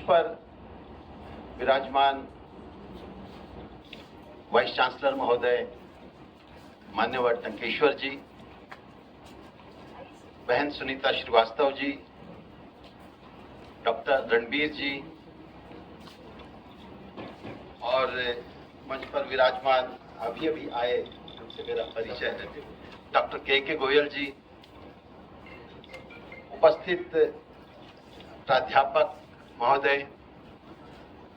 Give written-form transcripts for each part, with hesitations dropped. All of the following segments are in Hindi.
पर विराजमान वाइस चांसलर महोदय, मान्यवर टंकेश्वर जी, बहन सुनीता श्रीवास्तव जी, डॉक्टर रणबीर जी और मंच पर विराजमान अभी अभी आए, उनसे मेरा परिचय है, डॉक्टर के गोयल जी, उपस्थित प्राध्यापक महोदय,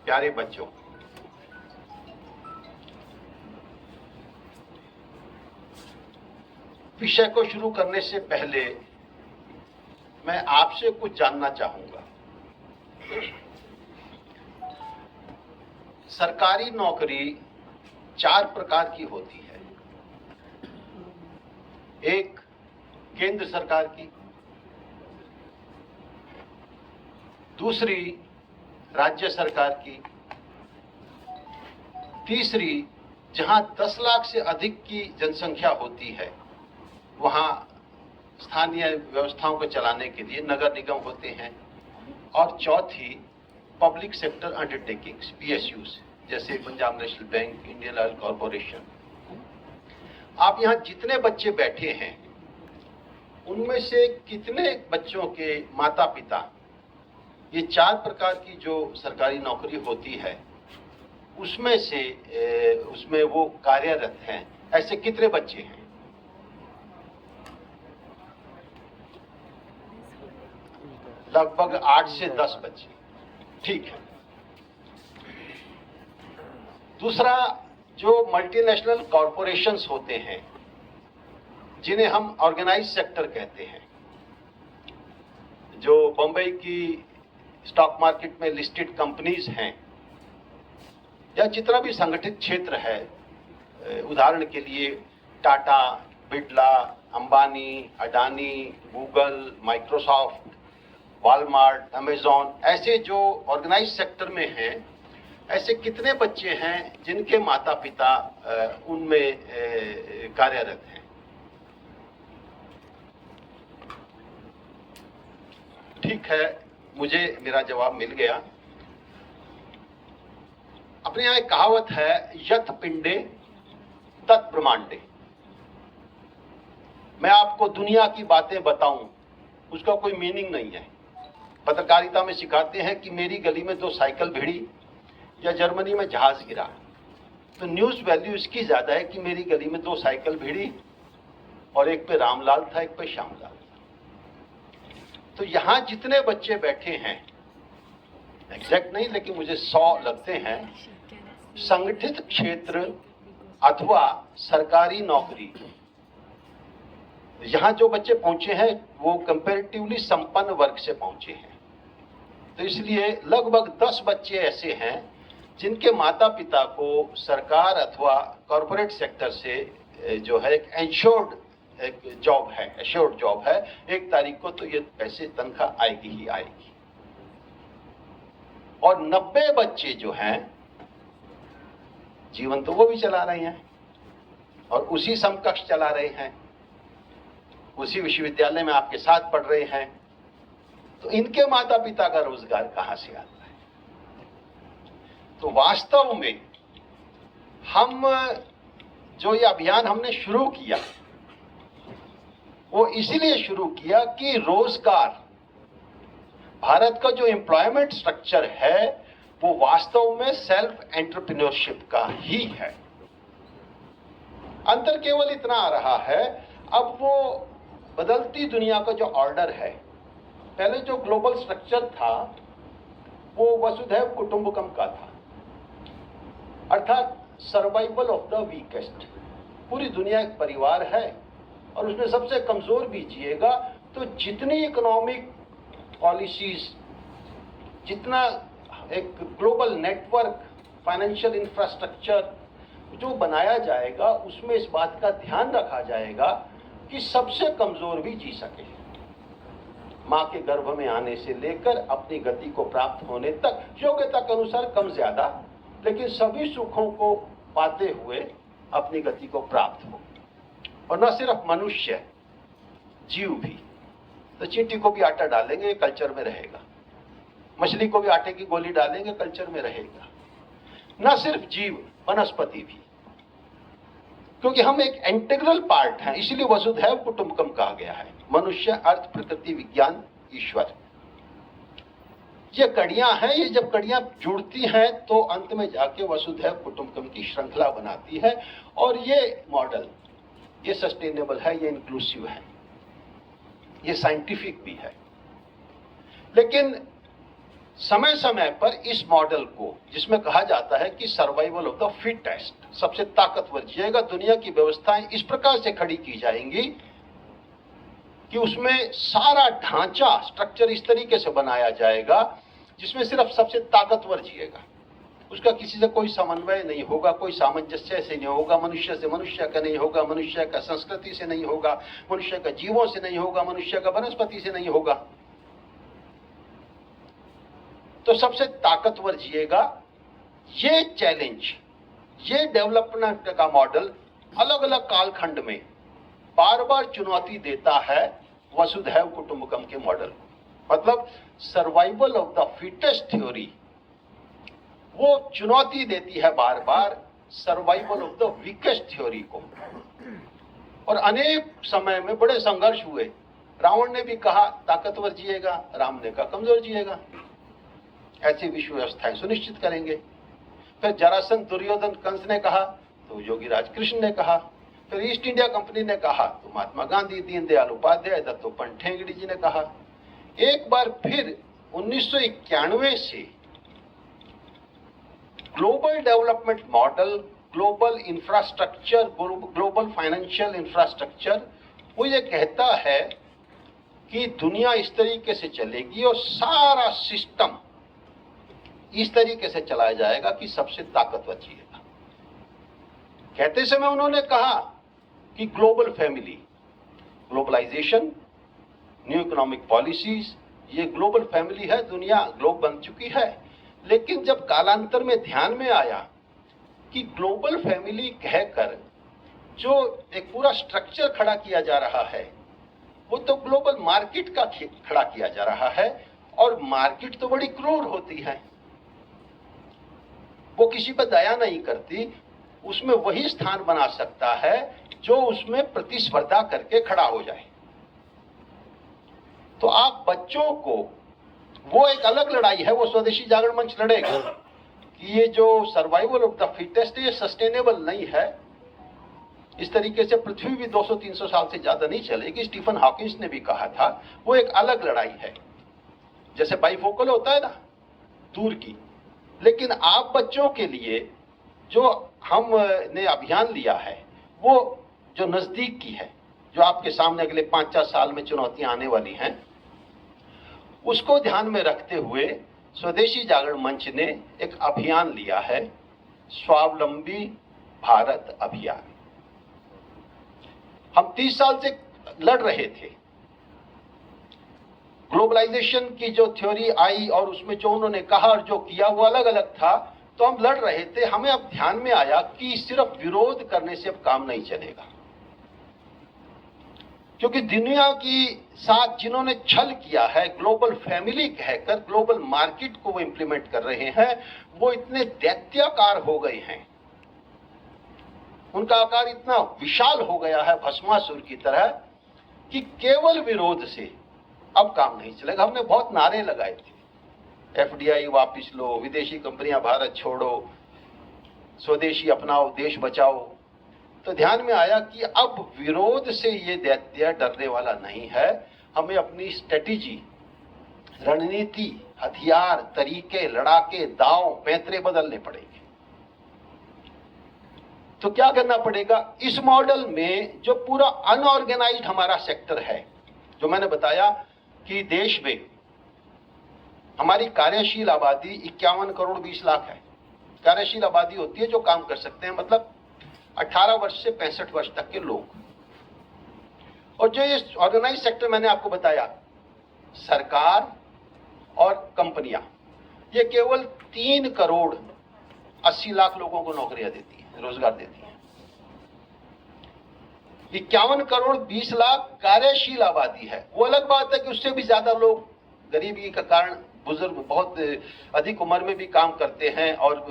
प्यारे बच्चों, विषय को शुरू करने से पहले मैं आपसे कुछ जानना चाहूंगा। सरकारी नौकरी 4 प्रकार की होती है। एक केंद्र सरकार की, दूसरी राज्य सरकार की, तीसरी जहां 10 लाख से अधिक की जनसंख्या होती है वहां स्थानीय व्यवस्थाओं को चलाने के लिए नगर निगम होते हैं, और चौथी पब्लिक सेक्टर अंडरटेकिंग्स PSUs जैसे Punjab national bank, Indian oil corporation. आप यहाँ जितने बच्चे बैठे हैं उनमें से कितने बच्चों के माता पिता ये 4 प्रकार की जो सरकारी नौकरी होती है उसमें वो कार्यरत हैं? ऐसे कितने बच्चे हैं? लगभग 8 से 10 बच्चे। ठीक है। दूसरा, जो मल्टीनेशनल कॉरपोरेशंस होते हैं जिन्हें हम ऑर्गेनाइज सेक्टर कहते हैं, जो बंबई की स्टॉक मार्केट में लिस्टेड कंपनीज हैं या जितना भी संगठित क्षेत्र है, उदाहरण के लिए Tata, Birla, Ambani, Adani, Google, Microsoft, Walmart, Amazon, ऐसे जो ऑर्गेनाइज सेक्टर में हैं, ऐसे कितने बच्चे हैं जिनके माता पिता उनमें कार्यरत हैं? ठीक है, मुझे मेरा जवाब मिल गया। अपने यहाँ एक कहावत है, यत् पिंडे तत् ब्रह्मांडे। मैं आपको दुनिया की बातें बताऊं, उसका कोई मीनिंग नहीं है। पत्रकारिता में सिखाते हैं कि मेरी गली में 2 साइकिल भिड़ी या जर्मनी में जहाज गिरा, तो न्यूज वैल्यू इसकी ज्यादा है कि मेरी गली में 2 साइकिल भिड़ी और एक पे रामलाल था, एक पे श्यामलाल था। तो यहां जितने बच्चे बैठे हैं, एग्जैक्ट नहीं लेकिन मुझे 100 लगते हैं, संगठित क्षेत्र अथवा सरकारी नौकरी, यहां जो बच्चे पहुंचे हैं वो कंपैरेटिवली संपन्न वर्ग से पहुंचे हैं। तो इसलिए लगभग 10 बच्चे ऐसे हैं जिनके माता पिता को सरकार अथवा कॉरपोरेट सेक्टर से जो है एक एश्योर्ड जॉब है, एश्योर्ड जॉब है, 1 तारीख को तो ये पैसे तनख्वाह आएगी ही आएगी। और 90 बच्चे जो हैं जीवन तो वो भी चला रहे हैं और उसी समकक्ष चला रहे हैं, उसी विश्वविद्यालय में आपके साथ पढ़ रहे हैं, तो इनके माता पिता का रोजगार कहां से आता है? तो वास्तव में हम जो ये अभियान हमने शुरू किया वो इसीलिए शुरू किया कि रोजगार, भारत का जो एम्प्लॉयमेंट स्ट्रक्चर है वो वास्तव में सेल्फ एंटरप्रेन्योरशिप का ही है। अंतर केवल इतना आ रहा है, अब वो बदलती दुनिया का जो ऑर्डर है, पहले जो ग्लोबल स्ट्रक्चर था वो वसुधैव कुटुंबकम का था, अर्थात सर्वाइवल ऑफ द वीकेस्ट। पूरी दुनिया एक परिवार है और उसमें सबसे कमजोर भी जिएगा। तो जितनी इकोनॉमिक पॉलिसीज, जितना एक ग्लोबल नेटवर्क, फाइनेंशियल इंफ्रास्ट्रक्चर जो बनाया जाएगा, उसमें इस बात का ध्यान रखा जाएगा कि सबसे कमजोर भी जी सके। मां के गर्भ में आने से लेकर अपनी गति को प्राप्त होने तक योग्यता के अनुसार कम ज्यादा, लेकिन सभी सुखों को पाते हुए अपनी गति को प्राप्त हो। और न सिर्फ मनुष्य, जीव भी। तो चींटी को भी आटा डालेंगे, कल्चर में रहेगा। मछली को भी आटे की गोली डालेंगे, कल्चर में रहेगा। न सिर्फ जीव, वनस्पति भी, क्योंकि हम एक इंटीग्रल पार्ट हैं, इसलिए वसुधैव कुटुंबकम कहा गया है। मनुष्य, अर्थ, प्रकृति, विज्ञान, ईश्वर, ये कड़ियां हैं। ये जब कड़ियां जुड़ती हैं तो अंत में जाके वसुधैव कुटुंबकम की श्रृंखला बनाती है। और ये मॉडल, ये सस्टेनेबल है, ये इंक्लूसिव है, ये साइंटिफिक भी है। लेकिन समय समय पर इस मॉडल को, जिसमें कहा जाता है कि सर्वाइवल ऑफ द फिटेस्ट, सबसे ताकतवर जिएगा, दुनिया की व्यवस्थाएं इस प्रकार से खड़ी की जाएंगी कि उसमें सारा ढांचा, स्ट्रक्चर इस तरीके से बनाया जाएगा जिसमें सिर्फ सबसे ताकतवर जिएगा, उसका किसी से कोई समन्वय नहीं होगा, कोई सामंजस्य से नहीं होगा, मनुष्य से मनुष्य का नहीं होगा, मनुष्य का संस्कृति से नहीं होगा, मनुष्य का जीवों से नहीं होगा, मनुष्य का वनस्पति से नहीं होगा। तो सबसे ताकतवर जिएगा। ये चैलेंज, ये डेवलपमेंट का मॉडल अलग अलग कालखंड में बार बार चुनौती देता है वसुधैव कुटुंबकम के मॉडल। मतलब survival of the fittest theory वो चुनौती देती है बार बार survival of the weakest theory को। और अनेक समय में बड़े संघर्ष हुए। रावण ने भी कहा ताकतवर जिएगा, राम ने कहा कमजोर जिएगा, ऐसी विश्व व्यवस्थाएं सुनिश्चित करेंगे। फिर जरासंध, दुर्योधन, कंस ने कहा, तो योगीराज कृष्ण ने कहा, फिर ईस्ट इंडिया कंपनी ने कहा, तो महात्मा गांधी, दीनदयाल उपाध्याय, दत्तोपंत ठेंगड़ी जी ने कहा। एक बार फिर 1991 से global development model, global infrastructure, global financial infrastructure, वो ये कहता है कि दुनिया इस तरीके से चलेगी और सारा सिस्टम इस तरीके से चलाया जाएगा कि सबसे ताकतवर जिएगा। कहते समय उन्होंने कहा कि global family, globalization, new economic policies, ये ग्लोबल फैमिली है, दुनिया ग्लोब बन चुकी है। लेकिन जब कालांतर में ध्यान में आया कि ग्लोबल फैमिली कहकर जो एक पूरा स्ट्रक्चर खड़ा किया जा रहा है वो तो ग्लोबल मार्केट का खड़ा किया जा रहा है, और मार्केट तो बड़ी क्रूर होती है, वो किसी पर दया नहीं करती, उसमें वही स्थान बना सकता है जो उसमें प्रतिस्पर्धा करके खड़ा हो जाए। तो आप बच्चों को, वो एक अलग लड़ाई है, वो स्वदेशी जागरण मंच लड़ेगा कि ये जो सर्वाइवल ऑफ द फिटेस्ट, ये सस्टेनेबल नहीं है, इस तरीके से पृथ्वी भी 200-300 साल से ज्यादा नहीं चलेगी। स्टीफन हॉकिंस ने भी कहा था, वो एक अलग लड़ाई है, जैसे बाइफोकल होता है ना, दूर की। लेकिन आप बच्चों के लिए जो हमने अभियान लिया है वो जो नजदीक की है, जो आपके सामने अगले 5-4 साल में चुनौतियां आने वाली हैं, उसको ध्यान में रखते हुए स्वदेशी जागरण मंच ने एक अभियान लिया है, स्वावलंबी भारत अभियान। हम 30 साल से लड़ रहे थे। ग्लोबलाइजेशन की जो थ्योरी आई और उसमें जो उन्होंने कहा और जो किया वो अलग अलग था, तो हम लड़ रहे थे। हमें अब ध्यान में आया कि सिर्फ विरोध करने से अब काम नहीं चलेगा, क्योंकि दुनिया की साथ जिन्होंने छल किया है, ग्लोबल फैमिली कहकर ग्लोबल मार्केट को वो इंप्लीमेंट कर रहे हैं, वो इतने दैत्याकार हो गए हैं, उनका आकार इतना विशाल हो गया है भस्मासुर की तरह, कि केवल विरोध से अब काम नहीं चलेगा। हमने बहुत नारे लगाए थे, एफडीआई वापस लो, विदेशी कंपनियां भारत छोड़ो, स्वदेशी अपनाओ, देश बचाओ। तो ध्यान में आया कि अब विरोध से ये दैत्य डरने वाला नहीं है, हमें अपनी स्ट्रेटेजी, रणनीति, हथियार, तरीके, लड़ाके, दांव, पैंतरे बदलने पड़ेंगे। तो क्या करना पड़ेगा? इस मॉडल में जो पूरा अनऑर्गेनाइज्ड हमारा सेक्टर है, जो मैंने बताया कि देश में हमारी कार्यशील आबादी 51 करोड़ 20 लाख है। कार्यशील आबादी होती है जो काम कर सकते हैं, मतलब 18 वर्ष से 65 वर्ष तक के लोग। और जो ये ऑर्गेनाइज सेक्टर मैंने आपको बताया, सरकार और कंपनियां, ये केवल 3 करोड़ 80 लाख लोगों को नौकरियां देती हैं, रोजगार देती हैं। 51 करोड़ 20 लाख कार्यशील आबादी है। वो अलग बात है कि उससे भी ज्यादा लोग गरीबी के कारण बुजुर्ग बहुत अधिक उम्र में भी काम करते हैं और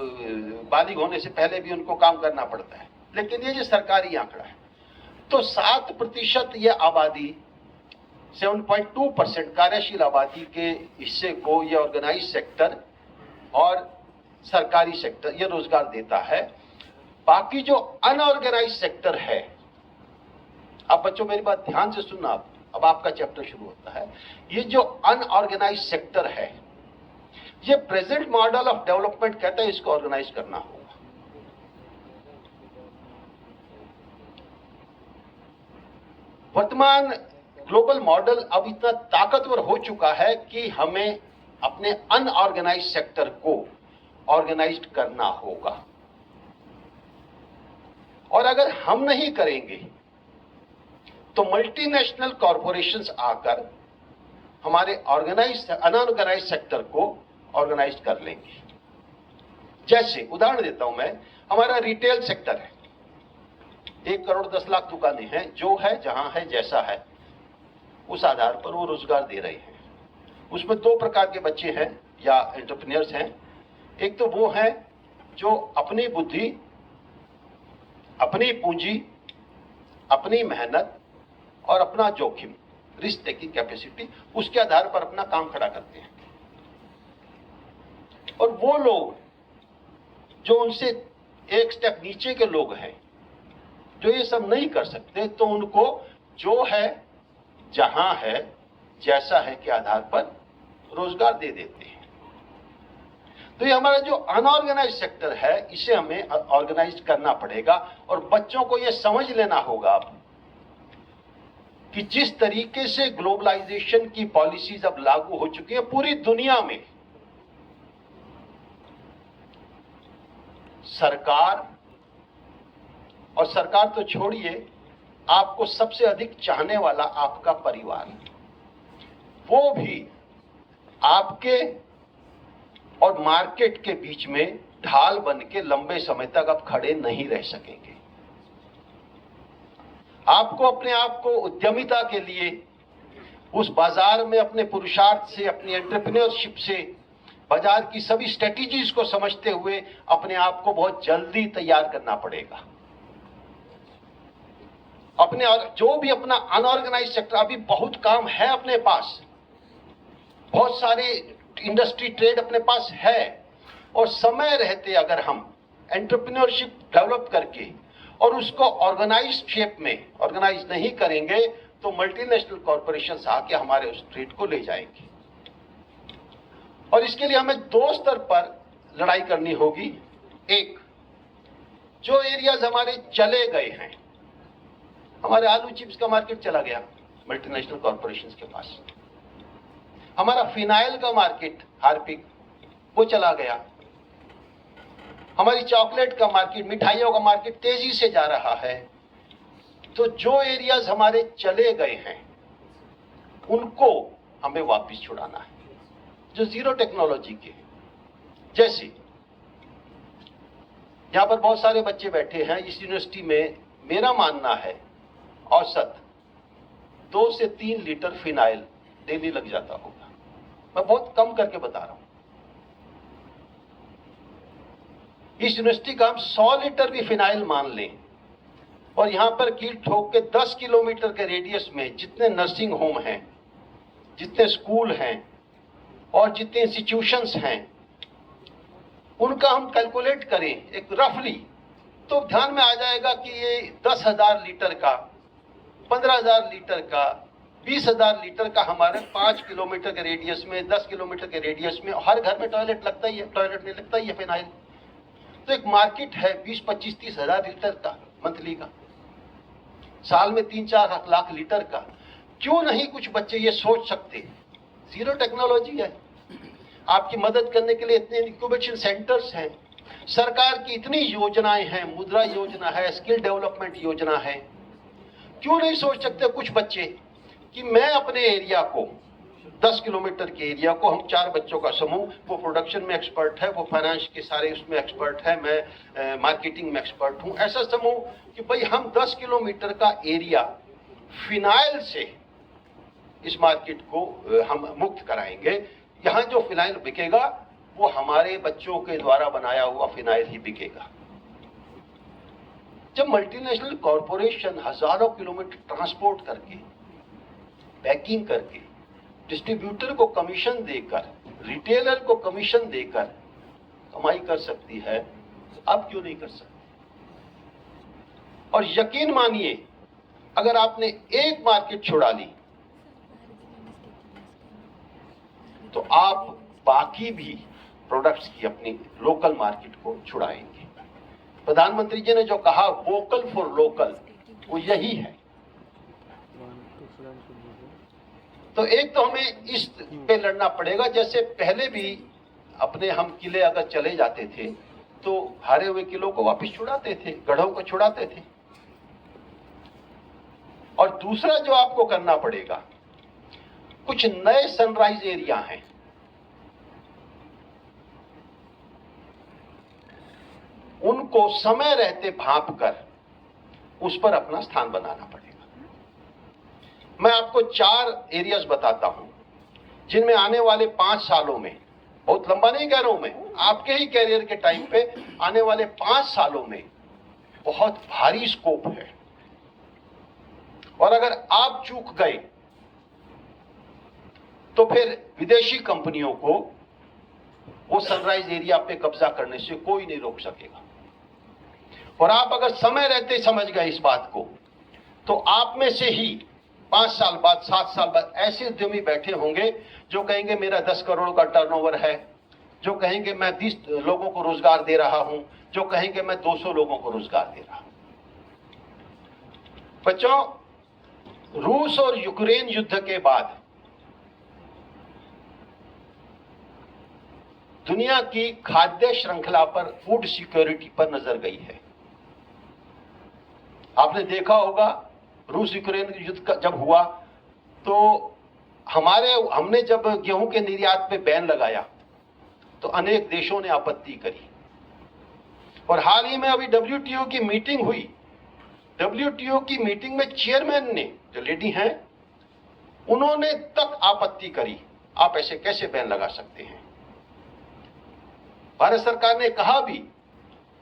बालिग होने से पहले भी उनको काम करना पड़ता है। लेकिन ये जो सरकारी आंकड़ा है, तो 7% ये आबादी, 7.2% कार्यशील आबादी के हिस्से को ये ऑर्गेनाइज सेक्टर और सरकारी सेक्टर ये रोजगार देता है। बाकी जो अनऑर्गेनाइज सेक्टर है, अब बच्चों मेरी बात ध्यान से सुनना, अब आपका चैप्टर शुरू होता है। ये जो अनऑर्गेनाइज सेक्टर है, ये प्रेजेंट मॉडल ऑफ डेवलपमेंट कहता है इसको ऑर्गेनाइज करना होगा। वर्तमान ग्लोबल मॉडल अब इतना ताकतवर हो चुका है कि हमें अपने अनऑर्गेनाइज सेक्टर को ऑर्गेनाइज्ड करना होगा, और अगर हम नहीं करेंगे तो मल्टीनेशनल कॉरपोरेशंस आकर हमारे ऑर्गेनाइज अनऑर्गेनाइज सेक्टर को ऑर्गेनाइज कर लेंगे। जैसे उदाहरण देता हूं मैं, हमारा रिटेल सेक्टर है, 1 करोड़ 10 लाख दुकानें हैं, जो है जहां है जैसा है उस आधार पर वो रोजगार दे रहे हैं। उसमें 2 प्रकार के बच्चे हैं या एंटरप्रेन्योर्स हैं। एक तो वो हैं जो अपनी बुद्धि, अपनी पूंजी, अपनी मेहनत और अपना जोखिम, रिस्क टेकिंग कैपेसिटी, उसके आधार पर अपना काम खड़ा करते हैं। और वो लोग जो उनसे एक स्टेप नीचे के लोग हैं, जो ये सब नहीं कर सकते, तो उनको जो है जहां है जैसा है के आधार पर रोजगार दे देते हैं। तो ये हमारा जो अनऑर्गेनाइज सेक्टर है, इसे हमें ऑर्गेनाइज करना पड़ेगा। और बच्चों को ये समझ लेना होगा कि जिस तरीके से ग्लोबलाइजेशन की पॉलिसीज अब लागू हो चुकी है पूरी दुनिया में, सरकार, और सरकार तो छोड़िए, आपको सबसे अधिक चाहने वाला आपका परिवार, वो भी आपके और मार्केट के बीच में ढाल बन के लंबे समय तक अब खड़े नहीं रह सकेंगे। आपको अपने आप को उद्यमिता के लिए उस बाजार में अपने पुरुषार्थ से, अपनी एंटरप्रेन्योरशिप से, बाजार की सभी स्ट्रेटेजीज को समझते हुए अपने आप को बहुत जल्दी तैयार करना पड़ेगा। अपने और जो भी अपना अनऑर्गेनाइज सेक्टर, अभी बहुत काम है अपने पास, बहुत सारे इंडस्ट्री ट्रेड अपने पास है, और समय रहते अगर हम एंटरप्रेन्योरशिप डेवलप करके और उसको ऑर्गेनाइज शेप में ऑर्गेनाइज नहीं करेंगे तो मल्टीनेशनल कॉरपोरेशंस आके हमारे उस ट्रेड को ले जाएंगे। और इसके लिए हमें 2 स्तर पर लड़ाई करनी होगी। एक, जो एरियाज हमारे चले गए हैं, हमारे आलू चिप्स का मार्केट चला गया मल्टीनेशनल कॉरपोरेशंस के पास, हमारा फिनाइल का मार्केट, हार्पिक, वो चला गया, हमारी चॉकलेट का मार्केट, मिठाइयों का मार्केट तेजी से जा रहा है। तो जो एरियाज हमारे चले गए हैं उनको हमें वापस छुड़ाना है, जो जीरो टेक्नोलॉजी के। जैसे यहां पर बहुत सारे बच्चे बैठे हैं इस यूनिवर्सिटी में, मेरा मानना है औसत 2 से 3 लीटर फिनाइल डेली लग जाता होगा। मैं बहुत कम करके बता रहा हूं। इस यूनिवर्सिटी का हम 100 लीटर भी फिनाइल मान लें, और यहां पर कील ठोक के 10 किलोमीटर के रेडियस में जितने नर्सिंग होम हैं, जितने स्कूल हैं और जितने इंस्टीट्यूशंस हैं, उनका हम कैलकुलेट करें एक रफली, तो ध्यान में आ जाएगा कि ये 10,000 लीटर का, 15,000 लीटर का, 20,000 लीटर का हमारे 5 किलोमीटर के रेडियस में, 10 किलोमीटर के रेडियस में हर घर में टॉयलेट लगता ही है, टॉयलेट नहीं लगता ही है फिनाइल। तो एक मार्केट है 20, 25, 30,000 लीटर का मंथली का, साल में 3-4 लाख लीटर का। क्यों नहीं कुछ बच्चे ये सोच सकते? जीरो टेक्नोलॉजी है, आपकी मदद करने के लिए इतने इंक्यूबेशन सेंटर्स हैं, सरकार की इतनी योजनाएं हैं, मुद्रा योजना है, स्किल डेवलपमेंट योजना है। क्यों नहीं सोच सकते कुछ बच्चे कि मैं अपने एरिया को, 10 किलोमीटर के एरिया को, हम 4 बच्चों का समूह, वो प्रोडक्शन में एक्सपर्ट है, वो फाइनेंस के सारे उसमें एक्सपर्ट है, मैं मार्केटिंग में एक्सपर्ट हूँ, ऐसा समूह कि भाई हम 10 किलोमीटर का एरिया फिनाइल से इस मार्केट को हम मुक्त कराएंगे। यहाँ जो फिनाइल बिकेगा वो हमारे बच्चों के द्वारा बनाया हुआ फिनाइल ही बिकेगा। जब मल्टीनेशनल कॉरपोरेशन हजारों किलोमीटर ट्रांसपोर्ट करके, पैकिंग करके, डिस्ट्रीब्यूटर को कमीशन देकर, रिटेलर को कमीशन देकर कमाई कर सकती है, अब क्यों नहीं कर सकती? और यकीन मानिए, अगर आपने एक मार्केट छुड़ा ली तो आप बाकी भी प्रोडक्ट्स की अपनी लोकल मार्केट को छुड़ाएंगे। प्रधानमंत्री जी ने जो कहा वोकल फॉर लोकल, वो यही है। तो एक तो हमें इस पे लड़ना पड़ेगा, जैसे पहले भी अपने हम किले अगर चले जाते थे तो हारे हुए किलों को वापस छुड़ाते थे, गढ़ों को छुड़ाते थे। और दूसरा जो आपको करना पड़ेगा, कुछ नए सनराइज एरिया हैं, उनको समय रहते भांप कर उस पर अपना स्थान बनाना पड़ेगा। मैं आपको 4 एरियाज बताता हूं जिनमें आने वाले 5 सालों में, बहुत लंबा नहीं कह रहा हूं मैं, आपके ही कैरियर के टाइम पे आने वाले 5 सालों में बहुत भारी स्कोप है। और अगर आप चूक गए तो फिर विदेशी कंपनियों को वो सनराइज एरिया पे कब्जा करने से कोई नहीं रोक सकेगा। और आप अगर समय रहते समझ गए इस बात को, तो आप में से ही 5 साल बाद, 7 साल बाद ऐसे उद्यमी बैठे होंगे जो कहेंगे मेरा 10 करोड़ का टर्नओवर है, जो कहेंगे मैं 20 लोगों को रोजगार दे रहा हूं, जो कहेंगे मैं 200 लोगों को रोजगार दे रहा हूं। बच्चों, रूस और यूक्रेन युद्ध के बाद दुनिया की खाद्य श्रृंखला पर, फूड सिक्योरिटी पर नजर गई है। आपने देखा होगा रूस यूक्रेन युद्ध जब हुआ तो हमने जब गेहूं के निर्यात पे बैन लगाया तो अनेक देशों ने आपत्ति करी। और हाल ही में अभी WTO की मीटिंग हुई, WTO की मीटिंग में चेयरमैन ने, जो लेडी हैं, उन्होंने तक आपत्ति करी, आप ऐसे कैसे बैन लगा सकते हैं। भारत सरकार ने कहा भी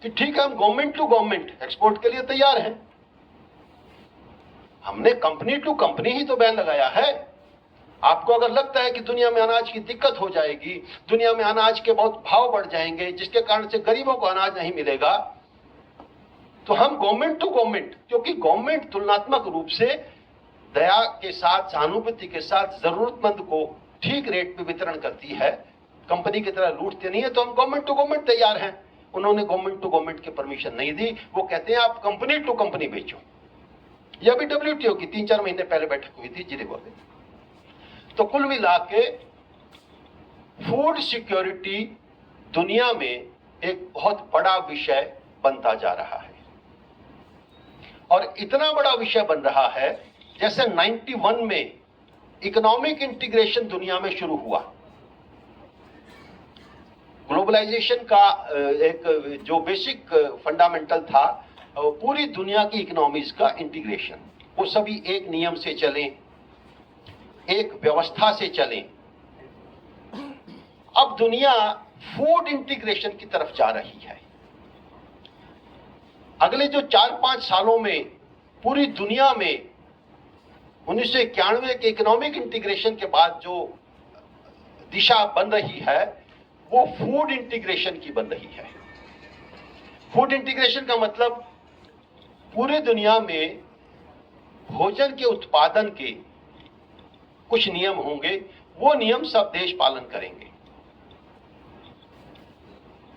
कि ठीक है, हम गवर्नमेंट टू गवर्नमेंट एक्सपोर्ट के लिए तैयार हैं, हमने कंपनी टू कंपनी ही तो बैन लगाया है। आपको अगर लगता है कि दुनिया में अनाज की दिक्कत हो जाएगी, दुनिया में अनाज के बहुत भाव बढ़ जाएंगे जिसके कारण से गरीबों को अनाज नहीं मिलेगा, तो हम गवर्नमेंट टू गवर्नमेंट, क्योंकि गवर्नमेंट तुलनात्मक रूप से दया के साथ, सहानुभूति के साथ जरूरतमंद को ठीक रेट पे वितरण करती है, कंपनी की तरह लूटते नहीं है, तो हम गवर्नमेंट टू गवर्नमेंट तैयार हैं। उन्होंने गवर्नमेंट टू गवर्नमेंट की परमिशन नहीं दी, वो कहते हैं आप कंपनी टू कंपनी बेचो। यह भी WTO की 3-4 महीने पहले बैठक हुई थी जिनेवा में। तो कुल मिला के फूड सिक्योरिटी दुनिया में एक बहुत बड़ा विषय बनता जा रहा है, और इतना बड़ा विषय बन रहा है जैसे 91 में इकोनॉमिक इंटीग्रेशन दुनिया में शुरू हुआ। ग्लोबलाइजेशन का एक जो बेसिक फंडामेंटल था, पूरी दुनिया की इकोनॉमीज का इंटीग्रेशन, वो सभी एक नियम से चलें, एक व्यवस्था से चलें। अब दुनिया फूड इंटीग्रेशन की तरफ जा रही है। अगले जो 4-5 सालों में पूरी दुनिया में 1991 के इकोनॉमिक इंटीग्रेशन के बाद जो दिशा बन रही है वो फूड इंटीग्रेशन की बन रही है। फूड इंटीग्रेशन का मतलब पूरी दुनिया में भोजन के उत्पादन के कुछ नियम होंगे, वो नियम सब देश पालन करेंगे।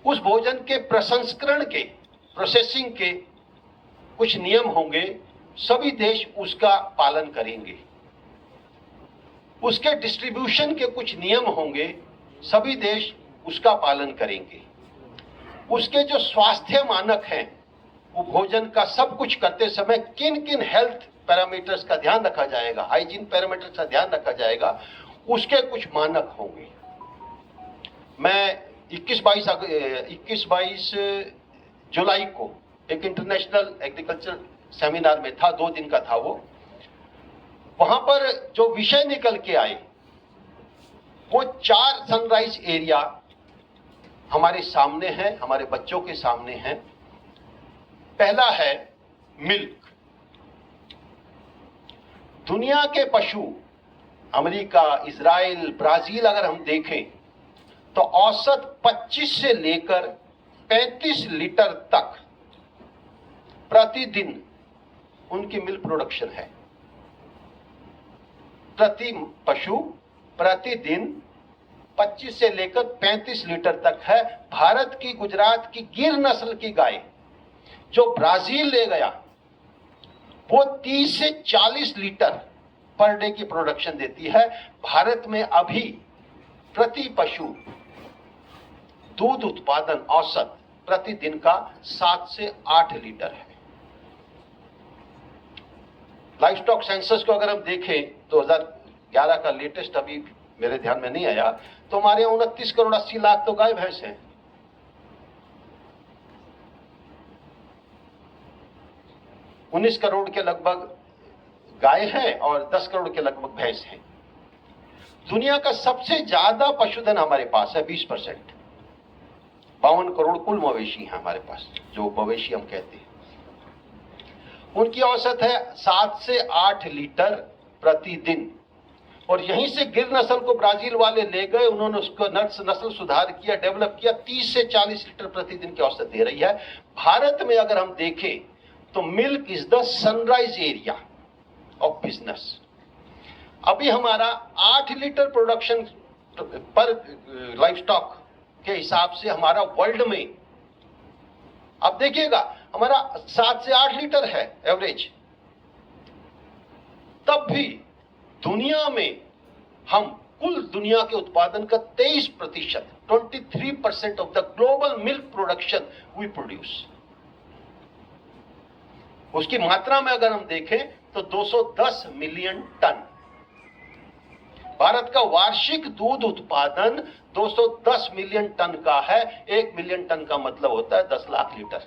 उस भोजन के प्रसंस्करण के, प्रोसेसिंग के कुछ नियम होंगे, सभी देश उसका पालन करेंगे। उसके डिस्ट्रीब्यूशन के कुछ नियम होंगे, सभी देश उसका पालन करेंगे। उसके जो स्वास्थ्य मानक हैं, वो भोजन का सब कुछ करते समय किन किन हेल्थ पैरामीटर्स का ध्यान रखा जाएगा, हाइजीन पैरामीटर्स का ध्यान रखा जाएगा, उसके कुछ मानक होंगे। मैं 21-22 जुलाई को एक इंटरनेशनल एग्रीकल्चर सेमिनार में था, 2 दिन का था वो। वहां पर जो विषय निकल के आए वो 4 सनराइज एरिया हमारे सामने है, हमारे बच्चों के सामने है। पहला है मिल्क। दुनिया के पशु अमेरिका, इजराइल, ब्राजील अगर हम देखें तो औसत 25 से लेकर 35 लीटर तक प्रतिदिन उनकी मिल्क प्रोडक्शन है। प्रति पशु प्रतिदिन 25 से लेकर 35 लीटर तक है। भारत की, गुजरात की गिर नस्ल की गाय जो ब्राजील ले गया वो 30 से 40 लीटर पर डे की प्रोडक्शन देती है। भारत में अभी प्रति पशु दूध उत्पादन औसत प्रतिदिन का 7 से 8 लीटर है। लाइफ स्टॉक सेंसस को अगर हम देखें 2011 का लेटेस्ट अभी मेरे ध्यान में नहीं आया, तो हमारे 29 करोड़ 80 लाख तो गाय भैंस हैं। 19 करोड़ के लगभग गाय हैं और 10 करोड़ के लगभग भैंस हैं। दुनिया का सबसे ज्यादा पशुधन हमारे पास है 20%। 52 करोड़ कुल मवेशी हैं हमारे पास, जो मवेशी हम कहते हैं। उनकी औसत है 7 से 8 लीटर प्रतिदिन। और यहीं से गिर नस्ल को ब्राजील वाले ले गए, उन्होंने उसको नस्ल सुधार किया, डेवलप किया, 30 से 40 लीटर प्रतिदिन की औसत दे रही है। भारत में अगर हम देखें तो milk is the sunrise area of business. अभी हमारा 8 लीटर प्रोडक्शन पर लाइफ स्टॉक के हिसाब से हमारा वर्ल्ड में, अब देखिएगा, हमारा 7 से 8 लीटर है एवरेज। तब भी दुनिया में हम कुल दुनिया के उत्पादन का 23%, 23% of the global milk production we produce. उसकी मात्रा में अगर हम देखें तो 210 मिलियन टन। भारत का वार्षिक दूध उत्पादन 210 मिलियन टन का है। 1 मिलियन टन का मतलब होता है 10 लाख लीटर।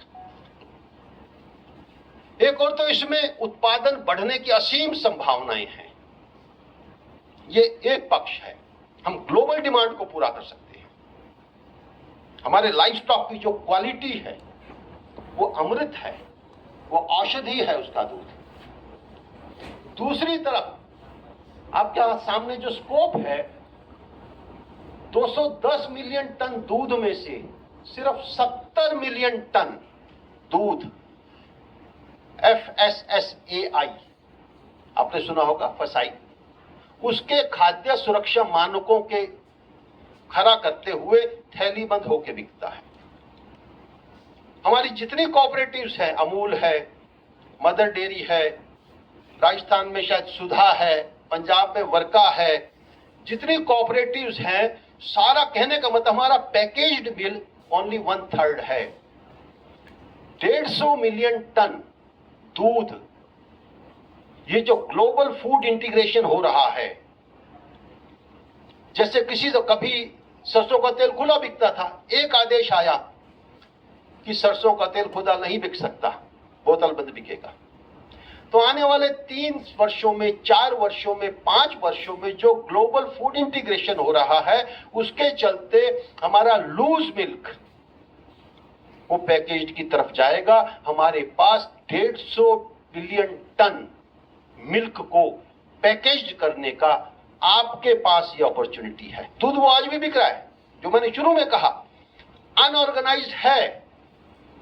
एक और तो इसमें उत्पादन बढ़ने की असीम संभावनाएं हैं। ये एक पक्ष है, हम ग्लोबल डिमांड को पूरा कर सकते हैं। हमारे लाइफ स्टॉक की जो क्वालिटी है वो अमृत है, वो औषधि है उसका दूध। दूसरी तरफ आपके सामने जो स्कोप है, 210 मिलियन टन दूध में से सिर्फ 70 मिलियन टन दूध FSSAI, आपने सुना होगा, फसाई, उसके खाद्य सुरक्षा मानकों के खरा करते हुए थैली बंद होकर बिकता है। हमारी जितनी कोऑपरेटिव्स हैं, अमूल है, मदर डेयरी है, राजस्थान में शायद सुधा है, पंजाब में वर्का है, जितनी कोऑपरेटिव्स हैं, सारा कहने का मतलब हमारा पैकेज्ड बिल ओनली 1/3 है। 150 मिलियन टन दूध, ये जो ग्लोबल फूड इंटीग्रेशन हो रहा है, जैसे किसी तो कभी सरसों का तेल खुला बिकता था, एक आदेश आया कि सरसों का तेल खुला नहीं बिक सकता, बोतल बंद बिकेगा। तो आने वाले 3 वर्षों में, 4 वर्षों में, 5 वर्षों में जो ग्लोबल फूड इंटीग्रेशन हो रहा है, उसके चलते हमारा लूज मिल्क वो पैकेज की तरफ जाएगा। हमारे पास 150 बिलियन टन मिल्क को पैकेज करने का आपके पास ये अपॉर्चुनिटी है। दूध वो आज भी बिक रहा है, जो मैंने शुरू में कहा, अनऑर्गेनाइज्ड है,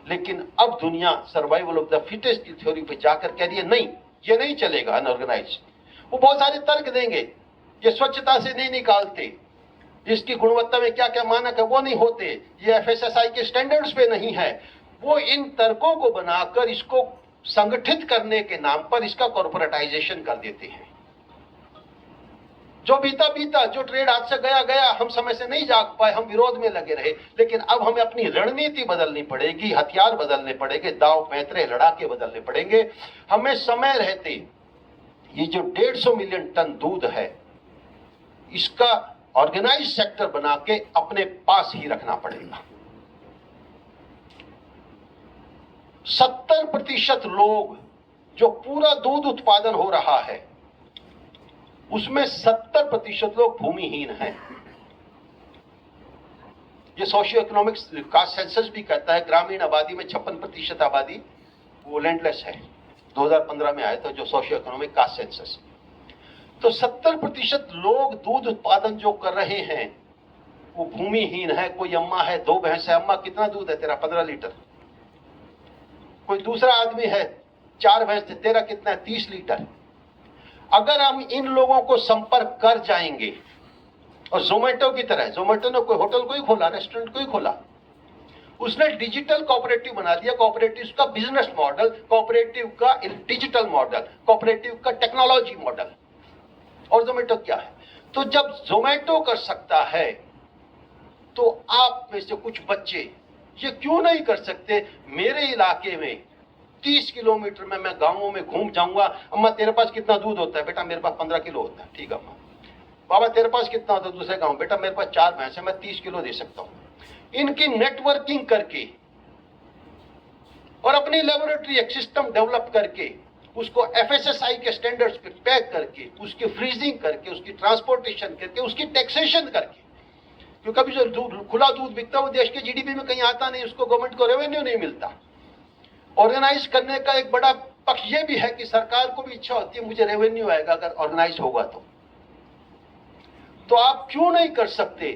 लेकिन अब दुनिया सर्वाइवल ऑफ द फिटेस्ट की थ्योरी पे जाकर कह रही है नहीं, ये नहीं चलेगा अनऑर्गेनाइज्ड। वो बहुत सारे तर्क देंगे, ये स्वच्छता से नहीं निकालते, इसकी गुणवत्ता में क्या क्या मानक है वो नहीं होते, ये FSSAI के स्टैंडर्ड्स पे नहीं है। वो इन तर्कों को बनाकर इसको संगठित करने के नाम पर इसका कॉर्पोरेटाइजेशन कर देते हैं। जो बीता बीता, जो ट्रेड हाथ से गया गया, हम समय से नहीं जाग पाए, हम विरोध में लगे रहे, लेकिन अब हमें अपनी रणनीति बदलनी पड़ेगी, हथियार बदलने पड़ेंगे, दाव पैंतरे लड़ाके बदलने पड़ेंगे। हमें समय रहते ये जो 150 मिलियन टन दूध है, इसका ऑर्गेनाइज सेक्टर बना के अपने पास ही रखना पड़ेगा। 70% लोग, जो पूरा दूध उत्पादन हो रहा है उसमें 70% लोग भूमिहीन हैं। ये सोशियो इकोनॉमिक कास्ट सेंसस भी कहता है ग्रामीण आबादी में 56% आबादी वो लैंडलेस है। 2015 में आया था जो सोशियो इकोनॉमिक कास्ट सेंसस। तो 70% लोग दूध उत्पादन जो कर रहे हैं वो भूमिहीन है। कोई अम्मा है, 2 भैंस है, अम्मा कितना दूध है तेरा? 15 लीटर। कोई दूसरा आदमी है, 4 भैंस है, तेरा कितना है? 30 लीटर। अगर हम इन लोगों को संपर्क कर जाएंगे, और जोमेटो की तरह, जोमेटो ने कोई होटल को ही खोला, रेस्टोरेंट को ही खोला, उसने डिजिटल कोऑपरेटिव बना दिया। कोऑपरेटिव का बिजनेस मॉडल, कोऑपरेटिव का डिजिटल मॉडल, कोऑपरेटिव का टेक्नोलॉजी मॉडल। और जोमेटो क्या है? तो जब जोमेटो कर सकता है तो आप में से कुछ बच्चे ये क्यों नहीं कर सकते? मेरे इलाके में 30 किलोमीटर में मैं गांवों में घूम जाऊंगा, अम्मा तेरे पास कितना दूध होता है? बेटा मेरे पास 15 किलो होता है। ठीक है अम्मा। बाबा तेरे पास कितना होता है? दूसरे गांव, बेटा मेरे पास 4 भैंस है, मैं 30 किलो दे सकता हूं। इनकी नेटवर्किंग करके और अपनी लेबोरेटरी एक सिस्टम डेवलप करके उसको एफएसएसआई के स्टैंडर्ड्स पे पैक करके, उसकी फ्रीजिंग करके, उसकी ट्रांसपोर्टेशन करके, उसकी टैक्सेशन करके, क्योंकि अभी जो खुला दूध बिकता है वो देश के जीडीपी में कहीं आता नहीं, उसको गवर्नमेंट को रेवेन्यू नहीं मिलता। ऑर्गेनाइज करने का एक बड़ा पक्ष ये भी है कि सरकार को भी इच्छा होती है मुझे रेवेन्यू आएगा अगर ऑर्गेनाइज होगा तो आप क्यों नहीं कर सकते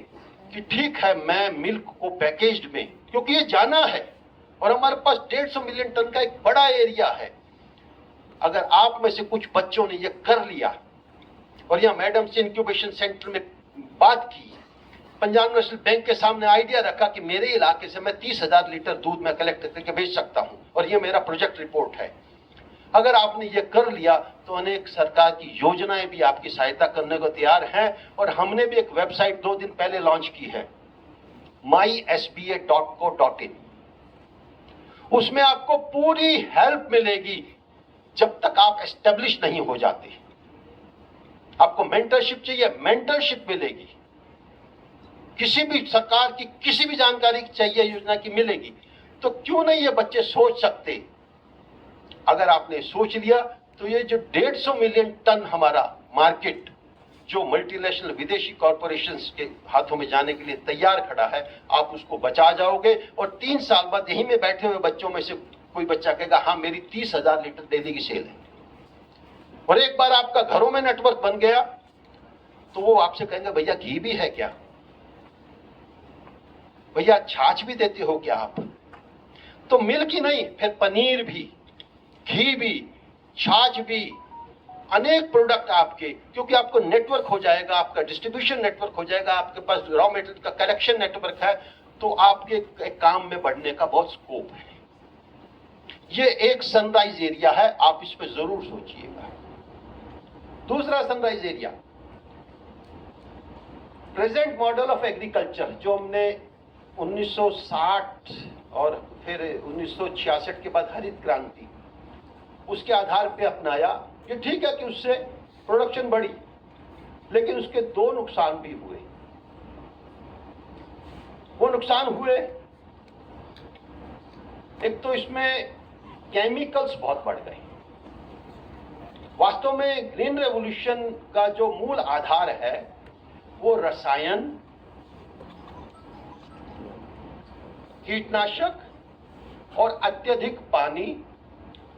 कि ठीक है मैं मिल्क को पैकेज्ड में, क्योंकि ये जाना है और हमारे पास 150 मिलियन टन का एक बड़ा एरिया है। अगर आप में से कुछ बच्चों ने ये कर लिया और यहाँ मैडम से इंक्यूबेशन सेंटर में बात की, पंजाब नेशनल बैंक के सामने आइडिया रखा कि मेरे इलाके से मैं 30,000 लीटर दूध में कलेक्ट करके भेज सकता हूं और ये मेरा प्रोजेक्ट रिपोर्ट है। अगर आपने ये कर लिया तो अनेक सरकार की योजनाएं भी आपकी सहायता करने को तैयार हैं। और हमने भी एक वेबसाइट 2 दिन पहले लॉन्च की है, mysba.co.in। उसमें आपको पूरी हेल्प मिलेगी जब तक आप एस्टेब्लिश नहीं हो जाते। आपको मेंटरशिप चाहिए, मेंटरशिप मिलेगी। किसी भी सरकार की किसी भी जानकारी चाहिए योजना की मिलेगी। तो क्यों नहीं ये बच्चे सोच सकते? अगर आपने सोच लिया तो ये जो 150 मिलियन टन हमारा मार्केट जो मल्टीनेशनल विदेशी कॉरपोरेशंस के हाथों में जाने के लिए तैयार खड़ा है, आप उसको बचा जाओगे। और 3 साल बाद यहीं में बैठे हुए बच्चों में से कोई बच्चा कहेगा हाँ मेरी 30,000 लीटर डेली की सेल है। और एक बार आपका घरों में नेटवर्क बन गया तो वो आपसे कहेंगे भैया घी भी है क्या? भैया छाछ भी देते हो क्या आप? तो मिल्क ही नहीं, फिर पनीर भी, घी भी, छाछ भी, अनेक प्रोडक्ट आपके, क्योंकि आपको नेटवर्क हो जाएगा, आपका डिस्ट्रीब्यूशन नेटवर्क हो जाएगा, आपके पास रॉ मटेरियल का कलेक्शन नेटवर्क है, तो आपके काम में बढ़ने का बहुत स्कोप है। ये एक सनराइज एरिया है, आप इस पे जरूर सोचिएगा। दूसरा sunrise area, present model of agriculture जो हमने 1960 और फिर 1966 के बाद हरित क्रांति उसके आधार पे अपनाया। ये ठीक है कि उससे प्रोडक्शन बढ़ी, लेकिन उसके 2 नुकसान भी हुए। वो नुकसान हुए, एक तो इसमें केमिकल्स बहुत बढ़ गए। वास्तव में ग्रीन रेवोल्यूशन का जो मूल आधार है वो रसायन, कीटनाशक और अत्यधिक पानी,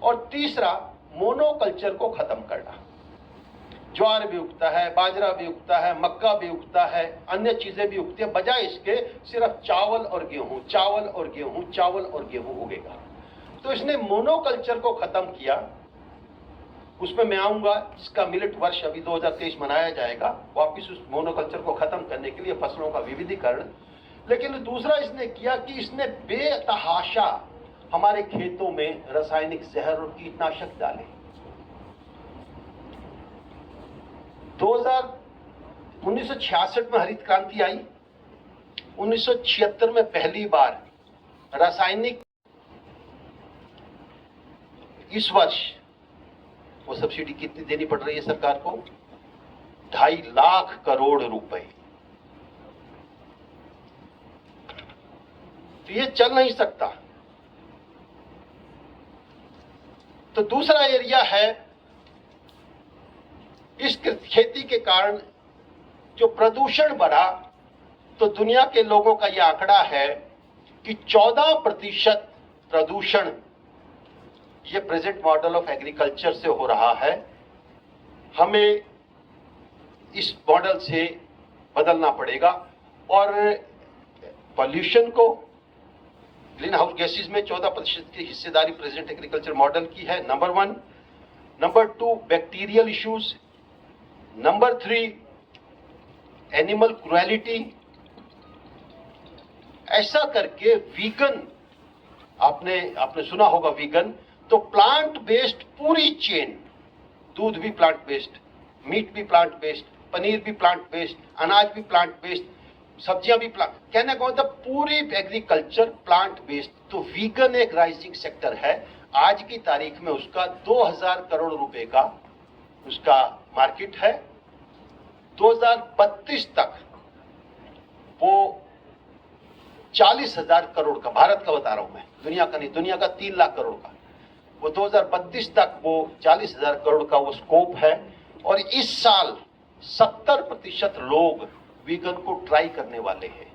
और तीसरा मोनोकल्चर को खत्म करना। ज्वार भी उगता है, बाजरा भी उगता है, मक्का भी उगता है, अन्य चीजें भी उगती है, बजाय इसके सिर्फ चावल और गेहूं, चावल और गेहूं, चावल और गेहूं उगेगा। तो इसने मोनोकल्चर को खत्म किया। उसमें मैं आऊंगा, जिसका मिलेट वर्ष अभी 2023 मनाया जाएगा, वापिस उस मोनोकल्चर को खत्म करने के लिए फसलों का विविधीकरण। लेकिन दूसरा इसने किया कि इसने बेतहाशा हमारे खेतों में रासायनिक जहर और कीटनाशक डाले। 1966 में हरित क्रांति आई, 1976 में पहली बार रासायनिक, इस वर्ष वो सब्सिडी कितनी देनी पड़ रही है सरकार को? 2.5 लाख करोड़ रुपए। तो ये चल नहीं सकता। तो दूसरा एरिया है, इस खेती के कारण जो प्रदूषण बढ़ा तो दुनिया के लोगों का यह आंकड़ा है कि 14% प्रदूषण ये प्रेजेंट मॉडल ऑफ एग्रीकल्चर से हो रहा है। हमें इस मॉडल से बदलना पड़ेगा और पॉल्यूशन को, ग्रीन हाउस गैसेज में 14% की हिस्सेदारी प्रेजेंट एग्रीकल्चर मॉडल की है, number 1। Number 2 bacterial issues, number 3 animal cruelty. ऐसा करके वीगन, आपने सुना होगा वीगन, तो प्लांट बेस्ड पूरी चेन, दूध भी प्लांट बेस्ड, मीट भी प्लांट बेस्ड, पनीर भी प्लांट बेस्ड, अनाज भी प्लांट बेस्ड, सब्जियां भी प्लांट, कहने का मतलब पूरी एग्रीकल्चर प्लांट बेस्ड। तो वीगन एक राइजिंग सेक्टर है। आज की तारीख में उसका 2000 करोड़ रुपए का उसका मार्केट है। 2032 तक वो 40,000 करोड़ का, भारत का बता रहा हूं मैं, दुनिया का नहीं, दुनिया का 3 लाख करोड़ का, वो 2032 तक वो 40,000 करोड़ का वो स्कोप है। और इस साल 70% लोग वीगन को ट्राई करने वाले हैं।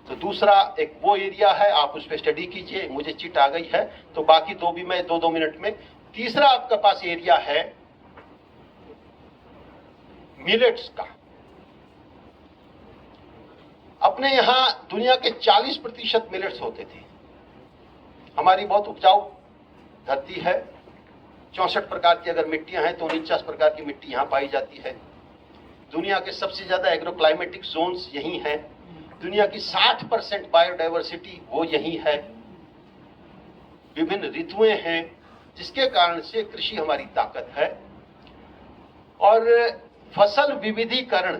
तो दूसरा एक वो एरिया है, आप उस पर स्टडी कीजिए, मुझे चिट आ गई है तो बाकी दो भी मैं 2-2 मिनट में। तीसरा आपके पास एरिया है मिलेट्स का। अपने यहां दुनिया के 40% मिलेट्स होते थे। हमारी बहुत उपजाऊ धरती है, 64 प्रकार की अगर मिट्टियां हैं तो 49 प्रकार की मिट्टी यहां पाई जाती है। दुनिया के सबसे ज्यादा एग्रोक्लाइमेटिक जोन्स यही हैं। दुनिया की 60% बायोडाइवर्सिटी वो यही है। विभिन्न ऋतुएं हैं, जिसके कारण से कृषि हमारी ताकत है। और फसल विविधीकरण,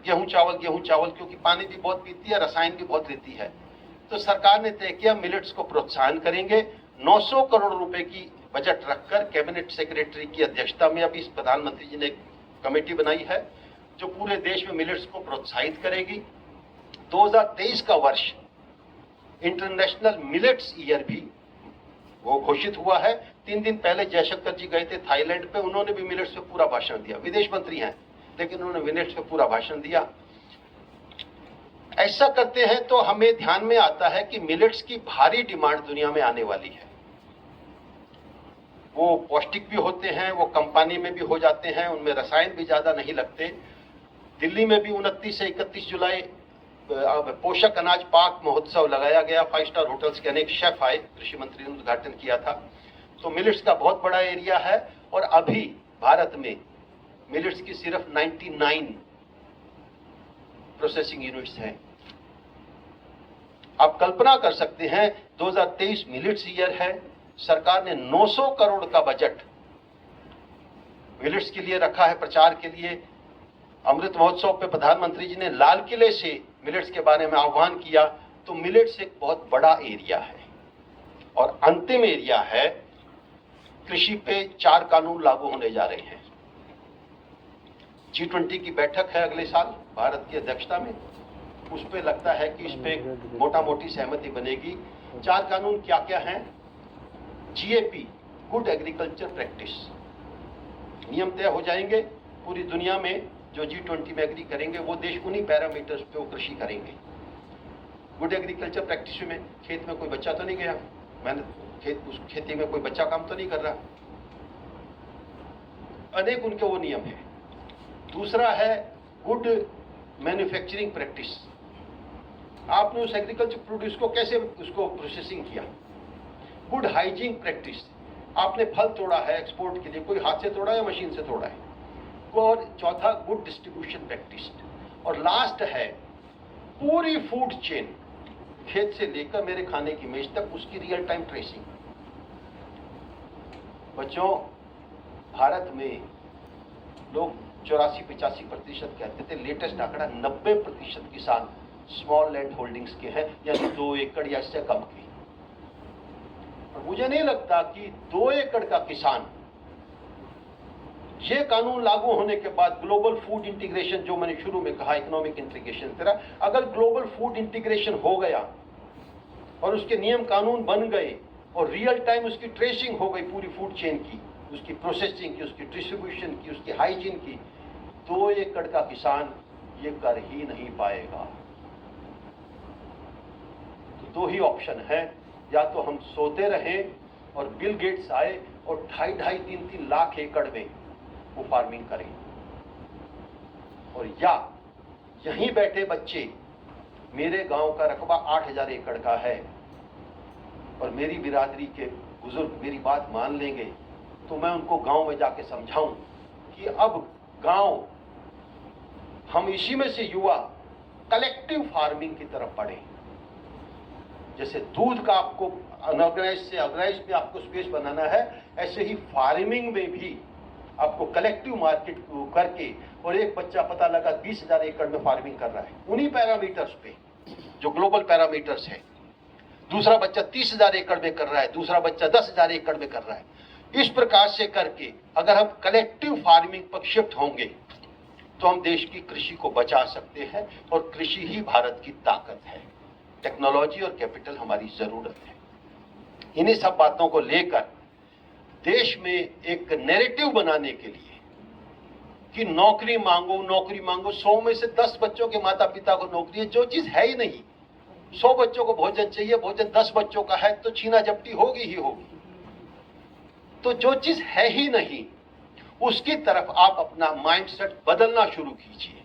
गेहूं चावल, क्योंकि पानी भी बहुत पीती है, रसायन भी बहुत लेती है, तो सरकार ने तय किया मिलेट्स को प्रोत्साहन करेंगे। 900 करोड़ रुपए की बजट रखकर कैबिनेट सेक्रेटरी की अध्यक्षता में अभी प्रधानमंत्री जी ने एक कमेटी बनाई है जो पूरे देश में मिलेट्स को प्रोत्साहित करेगी। 2023 का वर्ष इंटरनेशनल मिलेट्स ईयर भी वो घोषित हुआ है। 3 दिन पहले जयशंकर जी गए थे थाईलैंड पे, उन्होंने भी मिलेट्स पे पूरा भाषण दिया। विदेश मंत्री हैं लेकिन उन्होंने मिलेट्स पे पूरा भाषण दिया। ऐसा करते हैं तो हमें ध्यान में आता है कि मिलेट्स की भारी डिमांड दुनिया में आने वाली है। वो पौष्टिक भी होते हैं, वो कंपनी में भी हो जाते हैं, उनमें रसायन भी ज्यादा नहीं लगते। दिल्ली में भी 29 से 31 जुलाई पोषक अनाज पाक महोत्सव लगाया गया। 5 स्टार होटल्स के अनेक शेफ आए, कृषि मंत्री ने उद्घाटन किया था। तो मिलेट्स का बहुत बड़ा एरिया है और अभी भारत में मिलेट्स की सिर्फ 99 प्रोसेसिंग यूनिट्स हैं। आप कल्पना कर सकते हैं 2023 मिलेट्स ईयर है। सरकार ने 900 करोड़ का बजट मिलेट्स के लिए रखा है, प्रचार के लिए। अमृत महोत्सव पे प्रधानमंत्री जी ने लाल किले से मिलेट्स के बारे में आह्वान किया। तो मिलेट्स एक बहुत बड़ा एरिया है। और अंतिम एरिया है, कृषि पे 4 कानून लागू होने जा रहे हैं। G20 की बैठक है अगले साल भारत की अध्यक्षता में, उस पे लगता है कि इस पे मोटा मोटी सहमति बनेगी। 4 कानून क्या क्या हैं? GAP, गुड एग्रीकल्चर प्रैक्टिस, नियम तय हो जाएंगे पूरी दुनिया में। जो G20 में एग्री करेंगे वो देश उन्हीं पैरामीटर्स पे वो कृषि करेंगे। गुड एग्रीकल्चर प्रैक्टिस में खेत में कोई बच्चा तो नहीं गया, उस खेती में कोई बच्चा काम तो नहीं कर रहा, अनेक उनके वो नियम है। दूसरा है गुड मैन्युफैक्चरिंग प्रैक्टिस, आपने उस एग्रीकल्चर प्रोड्यूस को कैसे उसको प्रोसेसिंग किया। गुड हाइजीन प्रैक्टिस, आपने फल तोड़ा है एक्सपोर्ट के लिए, कोई हाथ से तोड़ा है या मशीन से तोड़ा है। और चौथा गुड डिस्ट्रीब्यूशन प्रैक्टिस। और लास्ट है पूरी फूड चेन, खेत से लेकर मेरे खाने की मेज तक, उसकी रियल टाइम ट्रेसिंग। बच्चों, भारत में लोग 84-85% कहते थे, लेटेस्ट आंकड़ा 90% किसान स्मॉल लैंड होल्डिंग्स के हैं, यानी 2 एकड़ या इससे कम के। और मुझे नहीं लगता कि 2 एकड़ का किसान, ये कानून लागू होने के बाद ग्लोबल फूड इंटीग्रेशन, जो मैंने शुरू में कहा इकोनॉमिक इंटीग्रेशन तरह, अगर ग्लोबल फूड इंटीग्रेशन हो गया और उसके नियम कानून बन गए और रियल टाइम उसकी ट्रेसिंग हो गई पूरी फूड चेन की, उसकी प्रोसेसिंग की, उसकी डिस्ट्रीब्यूशन की, उसकी हाइजीन की, 2 एकड़ का किसान ये कर ही नहीं पाएगा। दो ही ऑप्शन है, या तो हम सोते रहें और बिल गेट्स आए और 2.5-3 लाख एकड़ में वो फार्मिंग करें, और या यहीं बैठे बच्चे, मेरे गांव का रकबा 8,000 एकड़ का है और मेरी बिरादरी के बुजुर्ग मेरी बात मान लेंगे, तो मैं उनको गांव में जाके समझाऊं कि अब गांव, हम इसी में से युवा कलेक्टिव फार्मिंग की तरफ बढ़े। जैसे दूध का आपको अनऑर्गेनाइज से ऑर्गेनाइज में आपको स्पेस बनाना है, ऐसे ही फार्मिंग में भी आपको कलेक्टिव मार्केट करके, और एक बच्चा पता लगा 20,000 एकड़ में फार्मिंग कर रहा है उन्हीं पैरामीटर्स पे जो ग्लोबल पैरामीटर्स है, दूसरा बच्चा 30,000 एकड़ में कर रहा है, दूसरा बच्चा 10,000 एकड़ में कर रहा है। इस प्रकार से करके अगर हम कलेक्टिव फार्मिंग पर शिफ्ट होंगे तो हम देश की कृषि को बचा सकते हैं, और कृषि ही भारत की ताकत है। टेक्नोलॉजी और कैपिटल हमारी जरूरत है। इन्हीं सब बातों को लेकर देश में एक नैरेटिव बनाने के लिए कि नौकरी मांगो नौकरी मांगो, 100 में से 10 बच्चों के माता पिता को नौकरी है, जो चीज है ही नहीं। 100 बच्चों को भोजन चाहिए, भोजन 10 बच्चों का है तो छीना झपटी होगी ही होगी। तो जो चीज है ही नहीं उसकी तरफ आप अपना माइंडसेट बदलना शुरू कीजिए,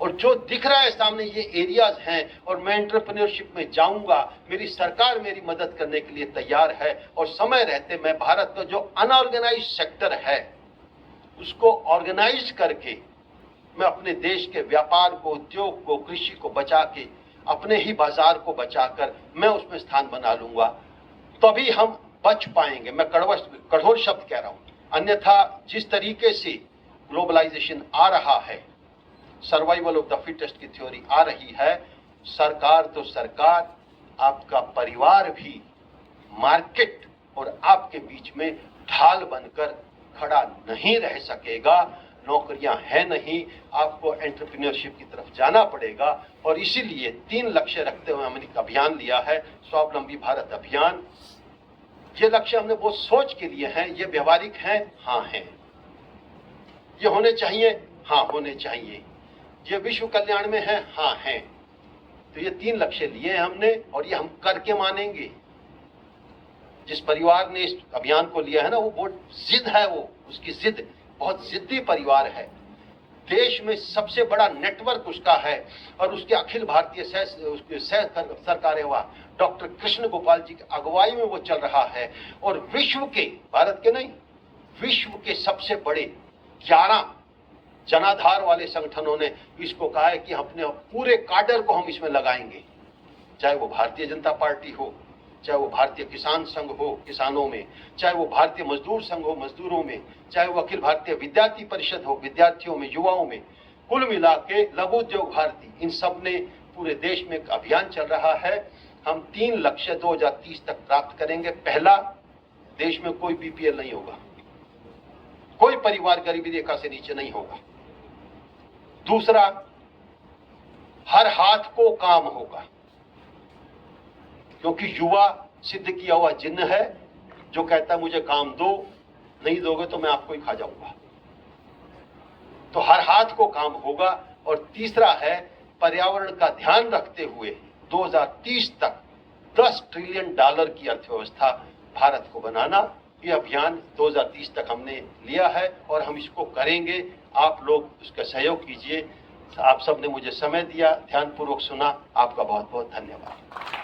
और जो दिख रहा है सामने ये एरियाज हैं, और मैं एंटरप्रेन्योरशिप में जाऊंगा, मेरी सरकार मेरी मदद करने के लिए तैयार है, और समय रहते मैं भारत का जो अनऑर्गेनाइज सेक्टर है उसको ऑर्गेनाइज करके मैं अपने देश के व्यापार को, उद्योग को, कृषि को बचा के, अपने ही बाजार को बचाकर मैं उसमें स्थान बना लूंगा, तभी हम बच पाएंगे। मैं कठोर शब्द कह रहा हूं, अन्यथा जिस तरीके से ग्लोबलाइजेशन आ रहा है, सर्वाइवल ऑफ द फिटेस्ट की थ्योरी आ रही है, सरकार तो सरकार, आपका परिवार भी मार्केट और आपके बीच में ढाल बनकर खड़ा नहीं रह सकेगा। नौकरियां हैं नहीं, आपको एंटरप्रेन्योरशिप की तरफ जाना पड़ेगा, और इसीलिए 3 लक्ष्य रखते हुए हमने एक अभियान लिया है, स्वावलंबी भारत अभियान। ये लक्ष्य हमने बहुत सोच के लिए हैं। ये व्यवहारिक हैं? हाँ हैं। ये होने चाहिए? हाँ होने चाहिए। ये विश्व कल्याण में है? हाँ हैं। तो ये 3 लक्ष्य लिए हैं हमने, और ये हम करके मानेंगे। जिस परिवार ने इस अभियान को लिया है ना, वो बहुत जिद है, वो उसकी जिद, बहुत जिद्दी परिवार है। देश में सबसे बड़ा नेटवर्क उसका है, और उसके अखिल भारतीय सह सरकारें डॉक्टर कृष्ण गोपाल जी की अगुवाई में वो चल रहा है, और विश्व के, भारत के नहीं, विश्व के सबसे बड़े 11 जनाधार वाले संगठनों ने इसको कहा है कि अपने पूरे काडर को हम इसमें लगाएंगे, चाहे वो भारतीय जनता पार्टी हो, चाहे वो भारतीय किसान संघ हो किसानों में, चाहे वो भारतीय मजदूर संघ हो मजदूरों में, चाहे वो अखिल भारतीय विद्यार्थी परिषद हो विद्यार्थियों में, युवाओं में, कुल मिला के लघु उद्योग भारती, इन सब ने पूरे देश में एक अभियान चल रहा है। हम 3 लक्ष्य 2030 तक प्राप्त करेंगे। पहला, देश में कोई बीपीएल नहीं होगा, कोई परिवार गरीबी रेखा से नीचे नहीं होगा। दूसरा, हर हाथ को काम होगा, क्योंकि युवा सिद्ध किया हुआ जिन्न है, जो कहता है मुझे काम दो, नहीं दोगे तो मैं आपको ही खा जाऊंगा। तो हर हाथ को काम होगा। और तीसरा है, पर्यावरण का ध्यान रखते हुए 2030 तक $10 ट्रिलियन की अर्थव्यवस्था भारत को बनाना। ये अभियान 2030 तक हमने लिया है, और हम इसको करेंगे। आप लोग उसका सहयोग कीजिए। आप सबने मुझे समय दिया, ध्यानपूर्वक सुना, आपका बहुत बहुत धन्यवाद।